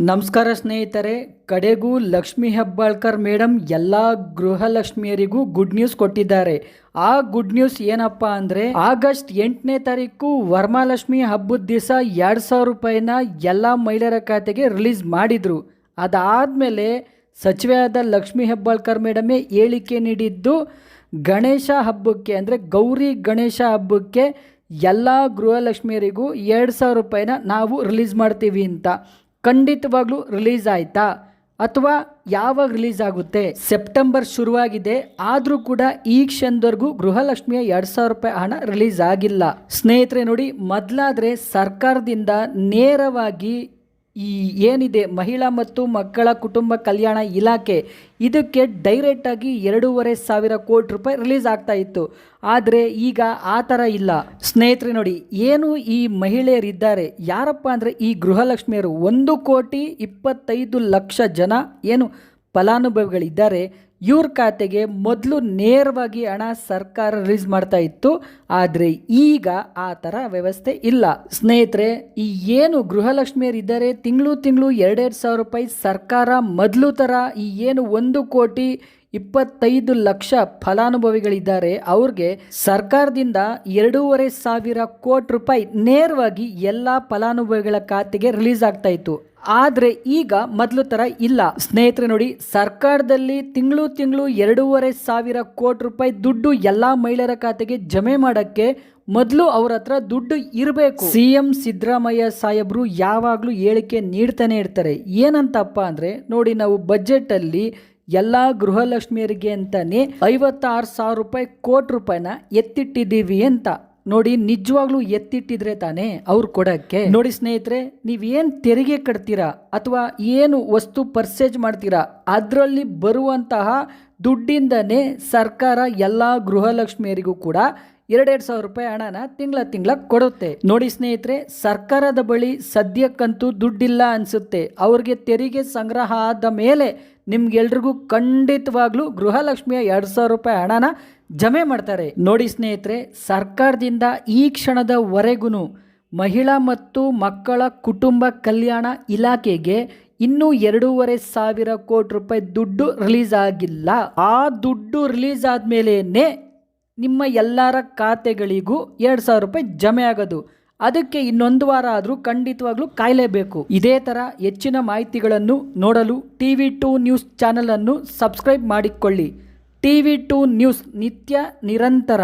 ನಮಸ್ಕಾರ ಸ್ನೇಹಿತರೆ, ಕಡೆಗೂ ಲಕ್ಷ್ಮಿ ಹೆಬ್ಬಾಳ್ಕರ್ ಮೇಡಮ್ ಎಲ್ಲ ಗೃಹಲಕ್ಷ್ಮಿಯರಿಗೂ ಗುಡ್ ನ್ಯೂಸ್ ಕೊಟ್ಟಿದ್ದಾರೆ. ಆ ಗುಡ್ ನ್ಯೂಸ್ ಏನಪ್ಪ ಅಂದರೆ, ಆಗಸ್ಟ್ 8ನೇ ತಾರೀಕು ವರಮಹಾಲಕ್ಷ್ಮಿ ಹಬ್ಬದ ದಿವಸ 2,000 ರೂಪಾಯಿನ ಎಲ್ಲ ಮಹಿಳೆಯರ ಖಾತೆಗೆ ರಿಲೀಸ್ ಮಾಡಿದರು. ಅದಾದಮೇಲೆ ಸಚಿವೆಯಾದ ಲಕ್ಷ್ಮಿ ಹೆಬ್ಬಾಳ್ಕರ್ ಮೇಡಮೇ ಹೇಳಿಕೆ ನೀಡಿದ್ದು, ಗಣೇಶ ಹಬ್ಬಕ್ಕೆ ಅಂದರೆ ಗೌರಿ ಗಣೇಶ ಹಬ್ಬಕ್ಕೆ ಎಲ್ಲ ಗೃಹಲಕ್ಷ್ಮಿಯರಿಗೂ 2,000 ರೂಪಾಯಿನ ನಾವು ರಿಲೀಸ್ ಮಾಡ್ತೀವಿ ಅಂತ. ಖಂಡಿತವಾಗ್ಲೂ ರಿಲೀಸ್ ಆಯಿತಾ ಅಥವಾ ಯಾವಾಗ ರಿಲೀಸ್ ಆಗುತ್ತೆ? ಸೆಪ್ಟೆಂಬರ್ ಶುರುವಾಗಿದೆ, ಆದರೂ ಕೂಡ ಈ ಕ್ಷಣದವರೆಗೂ ಗೃಹಲಕ್ಷ್ಮಿಯ 2,000 ರೂಪಾಯಿ ಹಣ ರಿಲೀಸ್ ಆಗಿಲ್ಲ. ಸ್ನೇಹಿತರೆ ನೋಡಿ, ಮೊದಲಾದರೆ ಸರ್ಕಾರದಿಂದ ನೇರವಾಗಿ ಈ ಏನಿದೆ ಮಹಿಳಾ ಮತ್ತು ಮಕ್ಕಳ ಕುಟುಂಬ ಕಲ್ಯಾಣ ಇಲಾಖೆ, ಇದಕ್ಕೆ ಡೈರೆಕ್ಟಾಗಿ 2,500 ಕೋಟಿ ರೂಪಾಯಿ ರಿಲೀಸ್ ಆಗ್ತಾ ಇತ್ತು. ಆದರೆ ಈಗ ಆ ಥರ ಇಲ್ಲ. ಸ್ನೇಹಿತರೆ ನೋಡಿ, ಏನು ಈ ಮಹಿಳೆಯರಿದ್ದಾರೆ ಯಾರಪ್ಪ ಅಂದರೆ ಈ ಗೃಹಲಕ್ಷ್ಮಿಯರು 1,25,00,000 ಜನ ಏನು ಫಲಾನುಭವಿಗಳಿದ್ದಾರೆ. ಇವ್ರ ಖಾತೆಗೆ ಮೊದಲು ನೇರವಾಗಿ ಹಣ ಸರ್ಕಾರ ರಿಲೀಸ್ ಮಾಡ್ತಾ ಇತ್ತು, ಆದರೆ ಈಗ ಆ ಥರ ವ್ಯವಸ್ಥೆ ಇಲ್ಲ. ಸ್ನೇಹಿತರೆ, ಈ ಏನು ಗೃಹಲಕ್ಷ್ಮಿಯರಿದ್ದಾರೆ ತಿಂಗಳು 2,000 ರೂಪಾಯಿ ಸರ್ಕಾರ ಮೊದಲು ಥರ ಈ ಏನು 1,25,00,000 ಫಲಾನುಭವಿಗಳಿದ್ದಾರೆ ಅವ್ರಿಗೆ ಸರ್ಕಾರದಿಂದ 2,500 ಕೋಟಿ ರೂಪಾಯಿ ನೇರವಾಗಿ ಎಲ್ಲ ಫಲಾನುಭವಿಗಳ ಖಾತೆಗೆ ರಿಲೀಸ್ ಆಗ್ತಾ ಇತ್ತು. ಆದರೆ ಈಗ ಮೊದಲು ಥರ ಇಲ್ಲ. ಸ್ನೇಹಿತರೆ ನೋಡಿ, ಸರ್ಕಾರದಲ್ಲಿ ತಿಂಗಳು 2,500 ಕೋಟಿ ರೂಪಾಯಿ ದುಡ್ಡು ಎಲ್ಲ ಮಹಿಳೆಯರ ಖಾತೆಗೆ ಜಮೆ ಮಾಡೋಕ್ಕೆ ಮೊದಲು ಅವ್ರ ಹತ್ರ ದುಡ್ಡು ಇರಬೇಕು. CM ಸಿದ್ದರಾಮಯ್ಯ ಸಾಹೇಬರು ಯಾವಾಗಲೂ ಹೇಳಿಕೆ ನೀಡ್ತಾನೆ ಇರ್ತಾರೆ. ಏನಂತಪ್ಪ ಅಂದರೆ ನೋಡಿ, ನಾವು ಬಜೆಟಲ್ಲಿ ಎಲ್ಲ ಗೃಹಲಕ್ಷ್ಮಿಯರಿಗೆ ಅಂತಾನೆ 56,000 ರೂಪಾಯಿ ಕೋಟಿ ರೂಪಾಯಿನ ಎತ್ತಿಟ್ಟಿದ್ದೀವಿ ಅಂತ. ನೋಡಿ, ನಿಜವಾಗ್ಲೂ ಎತ್ತಿಟ್ಟಿದ್ರೆ ತಾನೇ ಅವ್ರು ಕೊಡೋಕ್ಕೆ. ನೋಡಿ ಸ್ನೇಹಿತರೆ, ನೀವೇನು ತೆರಿಗೆ ಕಟ್ತೀರಾ ಅಥವಾ ಏನು ವಸ್ತು ಪರ್ಚೇಸ್ ಮಾಡ್ತೀರಾ ಅದರಲ್ಲಿ ಬರುವಂತಹ ದುಡ್ಡಿಂದನೇ ಸರ್ಕಾರ ಎಲ್ಲ ಗೃಹಲಕ್ಷ್ಮಿಯರಿಗೂ ಕೂಡ 2,000 ರೂಪಾಯಿ ಹಣನ ತಿಂಗಳ ಕೊಡುತ್ತೆ. ನೋಡಿ ಸ್ನೇಹಿತರೆ, ಸರ್ಕಾರದ ಬಳಿ ಸದ್ಯಕ್ಕಂತೂ ದುಡ್ಡಿಲ್ಲ ಅನಿಸುತ್ತೆ. ಅವ್ರಿಗೆ ತೆರಿಗೆ ಸಂಗ್ರಹ ಆದ ಮೇಲೆ ನಿಮ್ಗೆಲ್ರಿಗೂ ಖಂಡಿತವಾಗ್ಲೂ ಗೃಹಲಕ್ಷ್ಮಿಯ 2,000 ರೂಪಾಯಿ ಹಣನ ಜಮೆ ಮಾಡ್ತಾರೆ. ನೋಡಿ ಸ್ನೇಹಿತರೆ, ಸರ್ಕಾರದಿಂದ ಈ ಕ್ಷಣದವರೆಗೂ ಮಹಿಳಾ ಮತ್ತು ಮಕ್ಕಳ ಕುಟುಂಬ ಕಲ್ಯಾಣ ಇಲಾಖೆಗೆ ಇನ್ನೂ 2,500 ಕೋಟಿ ರೂಪಾಯಿ ದುಡ್ಡು ರಿಲೀಸ್ ಆಗಿಲ್ಲ. ಆ ದುಡ್ಡು ರಿಲೀಸ್ ಆದಮೇಲೇನೆ ನಿಮ್ಮ ಎಲ್ಲರ ಖಾತೆಗಳಿಗೂ 2,000 ರೂಪಾಯಿ ಜಮೆ ಆಗೋದು. ಅದಕ್ಕೆ ಇನ್ನೊಂದು ವಾರ ಆದರೂ ಖಂಡಿತವಾಗ್ಲೂ ಕಾಯಲೇಬೇಕು. ಇದೇ ಥರ ಹೆಚ್ಚಿನ ಮಾಹಿತಿಗಳನ್ನು ನೋಡಲು TV2 ನ್ಯೂಸ್ ಚಾನಲನ್ನು ಸಬ್ಸ್ಕ್ರೈಬ್ ಮಾಡಿಕೊಳ್ಳಿ. TV2 ನ್ಯೂಸ್ ನಿತ್ಯ ನಿರಂತರ.